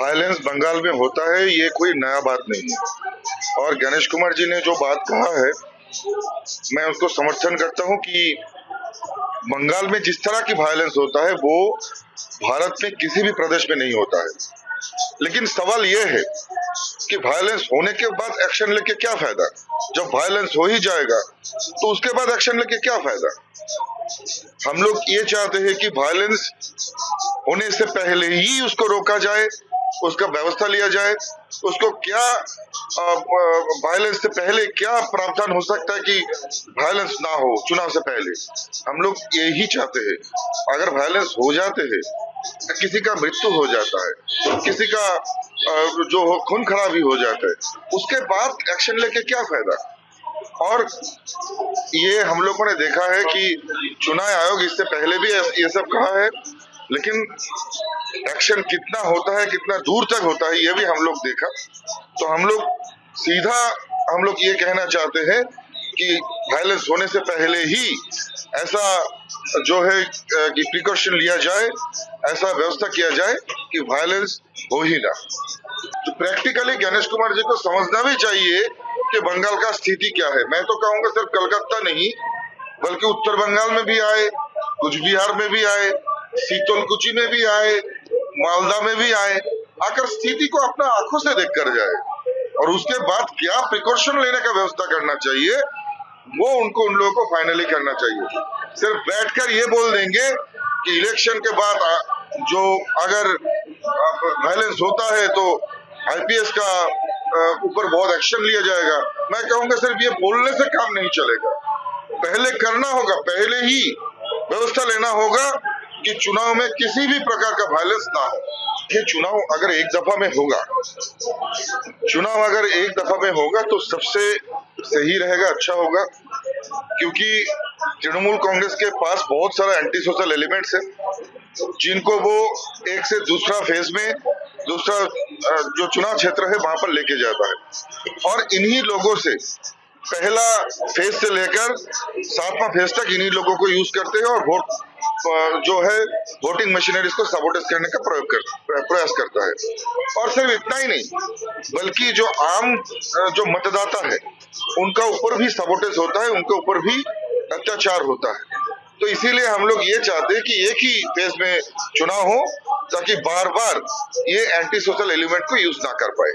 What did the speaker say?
Violence Bengal में होता है, ये कोई नया बात नहीं है। और गणेश कुमार जी ने जो बात कहा है, मैं उसको समर्थन करता हूं कि बंगाल में जिस तरह की वायलेंस होता है वो भारत में किसी भी प्रदेश में नहीं होता है। लेकिन सवाल ये है कि वायलेंस होने के बाद एक्शन लेके क्या फायदा। जब वायलेंस हो ही जाएगा तो उसके बाद एक्शन लेके क्या फायदा। हम लोग ये चाहते हैं कि वायलेंस होने से पहले ही उसको रोका जाए, उसका व्यवस्था लिया जाए। उसको क्या वायलेंस से पहले क्या प्रावधान हो सकता है कि वायलेंस ना हो चुनाव से पहले। हम लोग यही चाहते हैं। अगर वायलेंस हो जाते हैं, किसी का मृत्यु हो जाता है, किसी का जो खून खराबी हो जाता है, उसके बाद एक्शन लेके क्या फायदा। और ये हम लोगों ने देखा है कि चुनाव आयोग इससे पहले भी ये सब कहा है, लेकिन एक्शन कितना होता है, कितना दूर तक होता है, ये भी हम लोग देखा। तो हम लोग ये कहना चाहते हैं कि वायलेंस होने से पहले ही ऐसा जो है कि प्रिकॉशन लिया जाए, ऐसा व्यवस्था किया जाए कि वायलेंस हो ही ना। तो प्रैक्टिकली गणेश कुमार जी को समझना भी चाहिए कि बंगाल का स्थिति क्या है। मैं तो कहूंगा सिर्फ कलकत्ता नहीं, बल्कि उत्तर बंगाल में भी आए, कुछ बिहार में भी आए, शीतलकुची में भी आए, मालदा में भी आए, आकर स्थिति को अपना आंखों से देख कर जाए और उसके बाद क्या प्रिकॉशन लेने का व्यवस्था करना चाहिए वो उन लोगों को फाइनली करना चाहिए। सिर्फ बैठकर ये बोल देंगे कि इलेक्शन के बाद जो अगर वायलेंस होता है तो आईपीएस का ऊपर बहुत एक्शन लिया जाएगा। मैं कहूंगा सिर्फ ये बोलने से काम नहीं चलेगा, पहले करना होगा, पहले ही व्यवस्था लेना होगा कि चुनाव में किसी भी प्रकार का वायलेंस ना हो। ये चुनाव अगर एक दफा में होगा तो सबसे सही रहेगा, अच्छा होगा, क्योंकि तृणमूल कांग्रेस के पास बहुत सारा एंटी सोशल एलिमेंट्स है जिनको वो एक से दूसरा फेज में, दूसरा जो चुनाव क्षेत्र है वहां पर लेके जाता है। और इन्हीं लोगों से पहला फेज से लेकर 7वां फेज तक इन्हीं लोगों को यूज करते हैं और वोट जो है वोटिंग मशीनरीज को सबोटेज करने का प्रयास करता है। और सिर्फ इतना ही नहीं, बल्कि जो आम जो मतदाता है उनका ऊपर भी सबोटेज होता है, उनके ऊपर भी अत्याचार होता है। तो इसीलिए हम लोग ये चाहते हैं कि एक ही फेज में चुनाव हो ताकि बार बार ये एंटी सोशल एलिमेंट को यूज ना कर पाए।